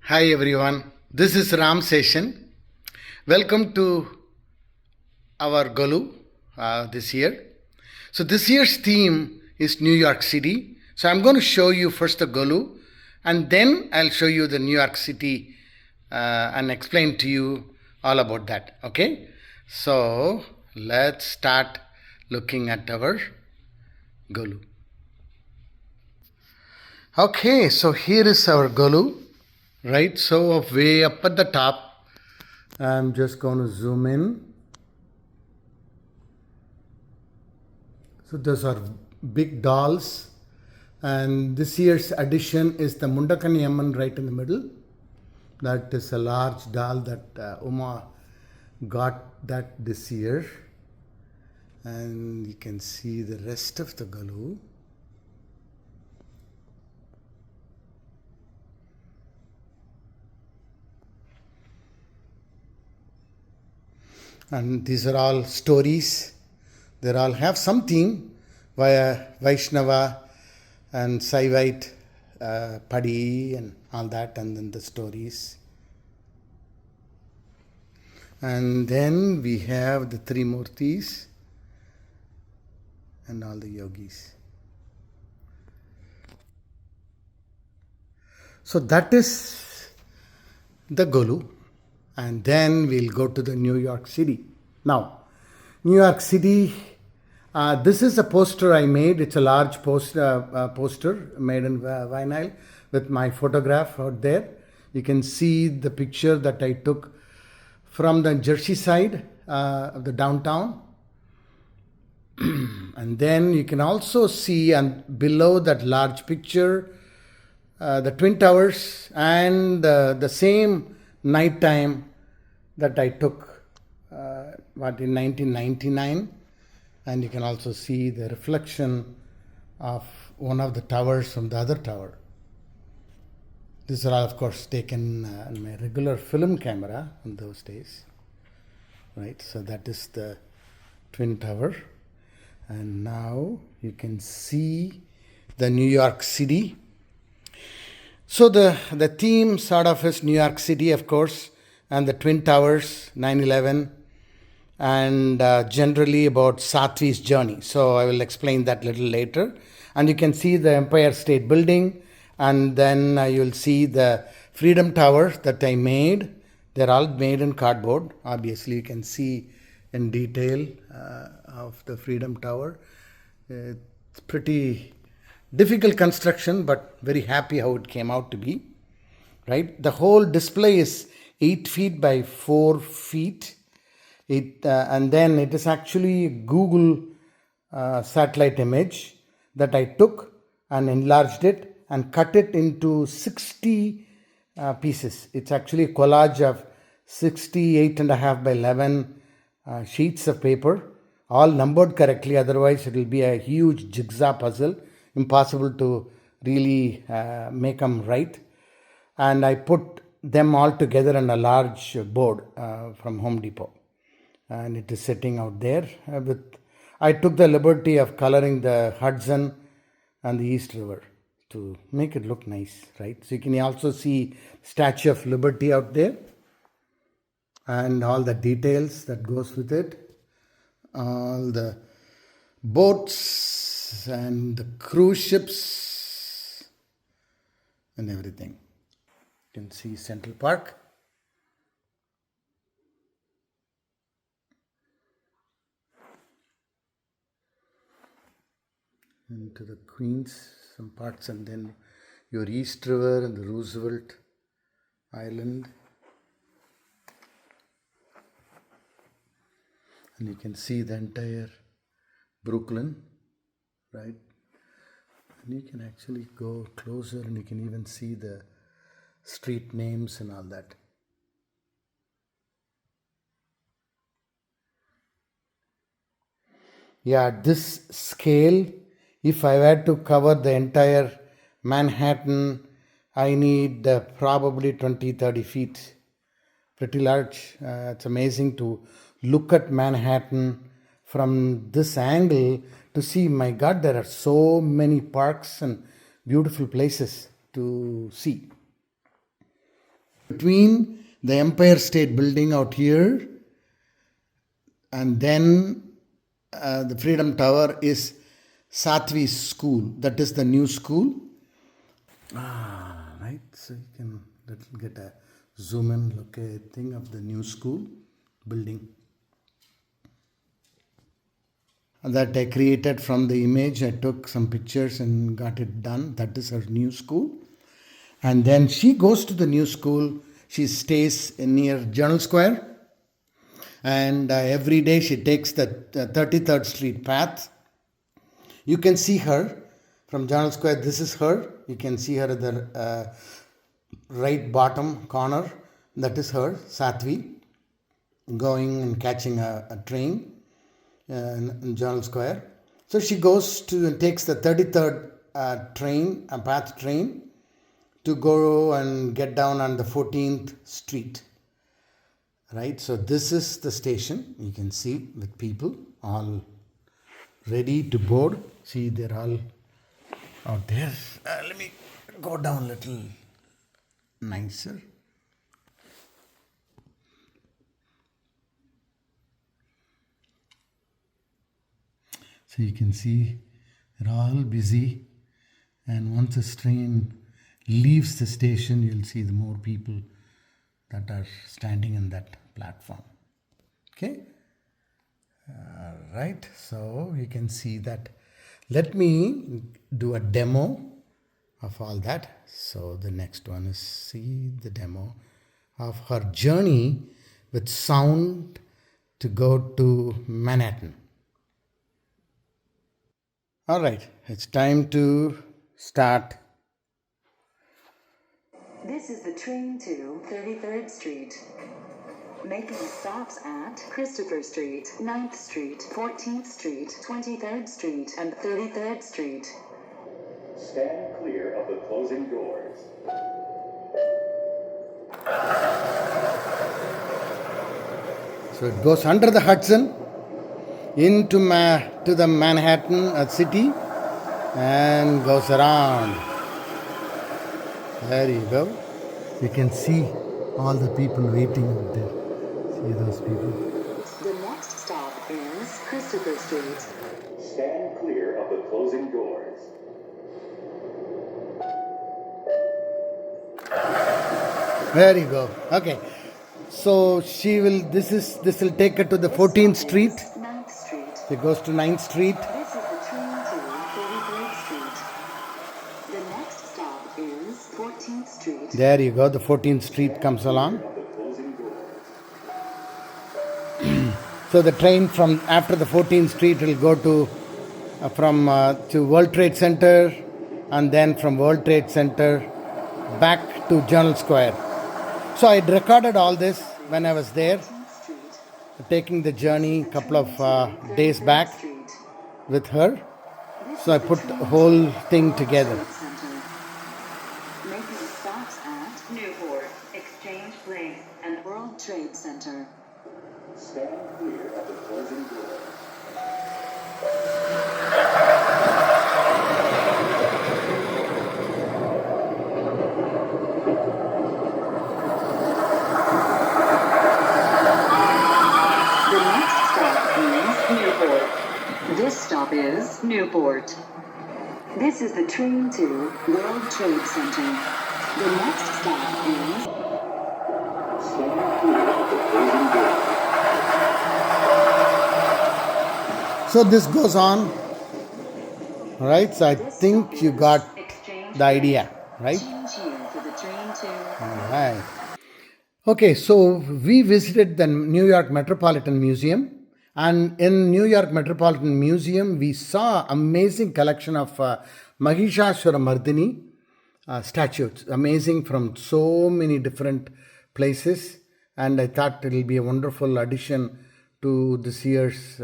Hi everyone, this is Seshan. Welcome to our Golu this year. So this year's theme is New York City. So I'm going to show you first the Golu and then I'll show you the New York City and explain to you all about that. Okay? So let's start looking at our Golu. Okay, so here is our Golu. Right, so way up at the top, I'm just going to zoom in. So those are big dolls, and this year's addition is the Mundakani Amman right in the middle. That is a large doll that Uma got that this year, and you can see the rest of the Golu. And these are all stories. They all have some theme via Vaishnava and Saivite, Padi and all that, and then the stories. And then we have the three Murtis and all the yogis. So that is the Golu. And then we'll go to the New York City. Now, New York City, this is a poster I made. It's a large poster made in vinyl with my photograph out there. You can see the picture that I took from the Jersey side of the downtown. And then you can also see and below that large picture the Twin Towers and the same nighttime that I took in 1999, and you can also see the reflection of one of the towers from the other tower. These are all, of course, taken on my regular film camera in those days, right? So that is the Twin Tower, and now you can see the New York City. So the theme sort of is New York City, of course, and the Twin Towers, 9/11, and generally about Satri's journey. So I will explain that a little later. And you can see the Empire State Building, and then you'll see the Freedom Tower that I made. They're all made in cardboard. Obviously, you can see in detail of the Freedom Tower. It's pretty difficult construction, but very happy how it came out to be. Right? The whole display is 8 feet by 4 feet. And then it is actually a Google satellite image that I took and enlarged it and cut it into 60 pieces. It's actually a collage of 68.5 by 11 sheets of paper, all numbered correctly. Otherwise, it will be a huge jigsaw puzzle, impossible to really make them right. And I put them all together on a large board from Home Depot, and it is sitting out there. I took the liberty of coloring the Hudson and the East River to make it look nice, right? So you can also see Statue of Liberty out there and all the details that goes with it, all the boats and the cruise ships and everything. You can see Central Park. Into the Queens, some parts, and then your East River and the Roosevelt Island. And you can see the entire Brooklyn, right? And you can actually go closer and you can even see the street names and all that. Yeah, at this scale, if I were to cover the entire Manhattan, I need probably 20-30 feet. Pretty large. It's amazing to look at Manhattan from this angle to see, my God, there are so many parks and beautiful places to see. between the Empire State Building out here and then the Freedom Tower is Satvi's school. That is the new school. Right. So you can get a zoom in, look at a thing of the new school building that I created from the image. I took some pictures and got it done. That is her new school. And then she goes to the new school. She stays near Journal Square. And every day she takes the 33rd Street path. You can see her from Journal Square. This is her. You can see her at the right bottom corner. That is her, Satvi, going and catching a train in Journal Square. So she goes to and takes the 33rd train, a path train, to go and get down on the 14th Street. Right, so this is the station. You can see with people all ready to board. See, they're all out there. Let me go down a little nicer. So you can see they're all busy. And once the train leaves the station, you'll see the more people that are standing in that platform. Okay. Right. So you can see that. Let me do a demo of all that. So the next one is see the demo of her journey with sound to go to Manhattan. All right. It's time to start. This is the train to 33rd Street. Making stops at Christopher Street, 9th Street, 14th Street, 23rd Street, and 33rd Street. Stand clear of the closing doors. So it goes under the Hudson into to the Manhattan city and goes around. There you go. You can see all the people waiting out there. See those people. The next stop is Christopher Street. Stand clear of the closing doors. There you go. Okay. So she will. This will take her to the 14th Street. 9th Street. It goes to 9th Street. This is the train to 33rd Street. The next stop is 14th Street. There you go. The 14th Street comes along. So the train from after the 14th Street will go to World Trade Center, and then from World Trade Center back to Journal Square. So I recorded all this when I was there, taking the journey a couple of days back with her. So I put the whole thing together. Making stops at Newport, Exchange Place, and World Trade Center. Stand clear of the closing doors. The next stop is Newport. This stop is Newport. This is the train to World Trade Center. The next stop is Stand clear of the closing doors. So this goes on. Alright, so I think you got the idea, right? change here for the train to Alright. Okay, so we visited the New York Metropolitan Museum, and in New York Metropolitan Museum we saw amazing collection of Mahishasuramardini statues, amazing from so many different places, and I thought it will be a wonderful addition to this year's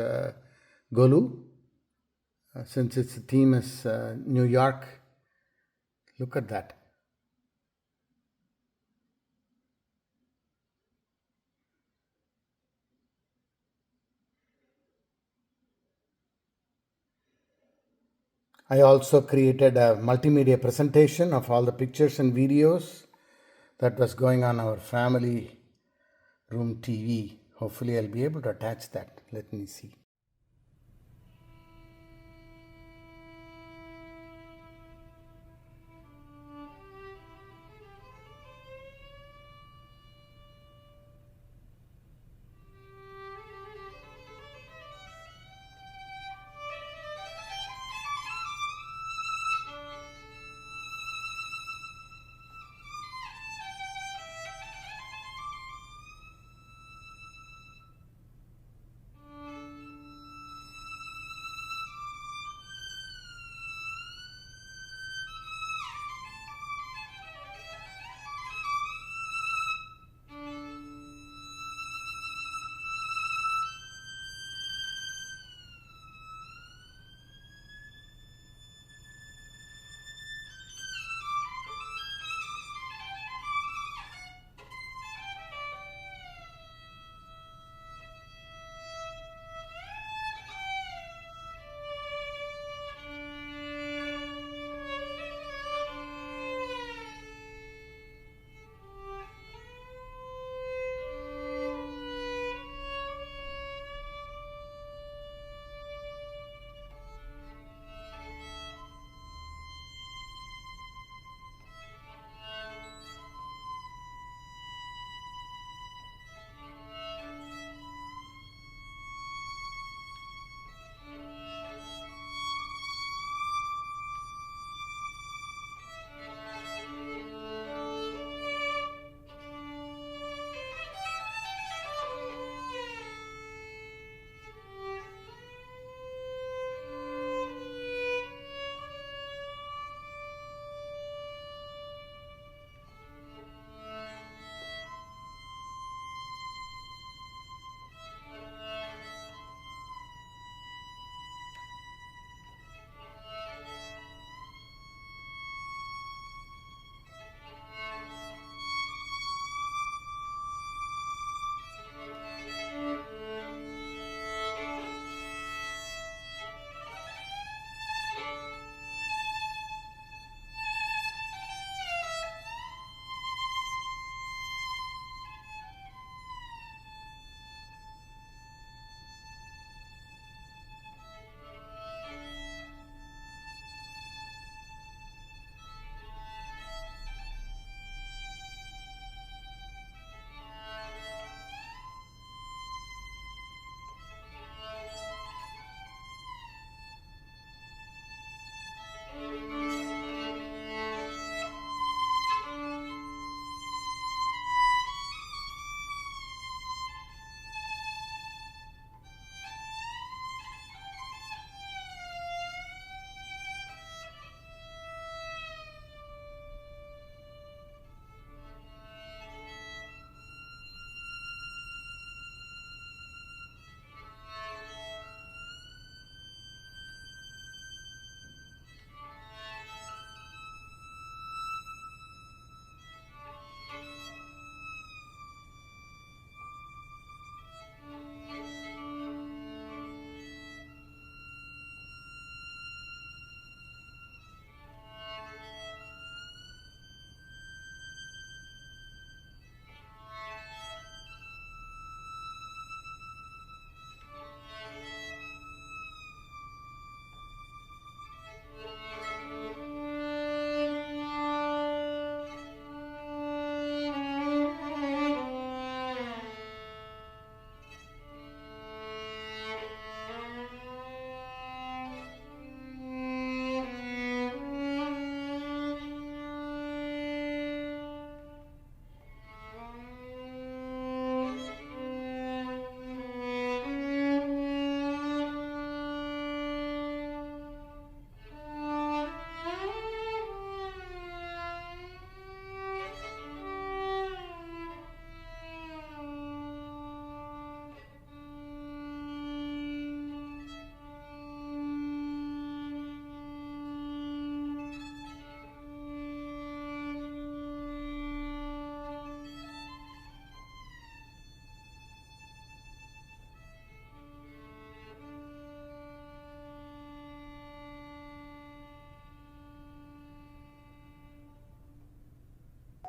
Golu, since its theme is New York. Look at that. I also created a multimedia presentation of all the pictures and videos that was going on our family room TV. Hopefully, I'll be able to attach that. Let me see.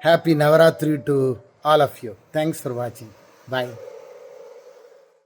Happy Navarathri to all of you. Thanks for watching. Bye.